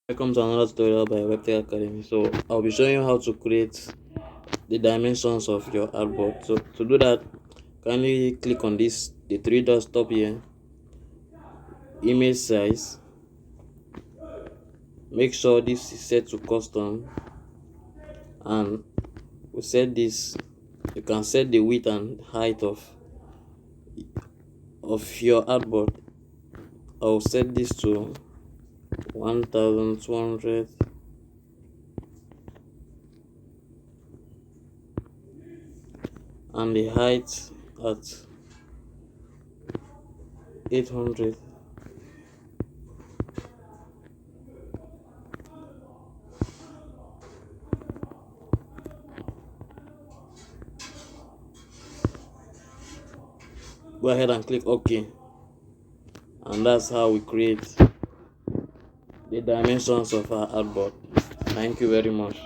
Welcome to another tutorial by WepTech Academy. So I'll be showing you how to create the dimensions of your artboard. So to do that, kindly click on the three dots top here, image size. Make sure this is set to custom, and we set this. You can set the width and height of your artboard. I'll set this to 1200. And the height at 800. Go ahead and click OK, and that's how we create the dimensions of our artboard. Thank you very much.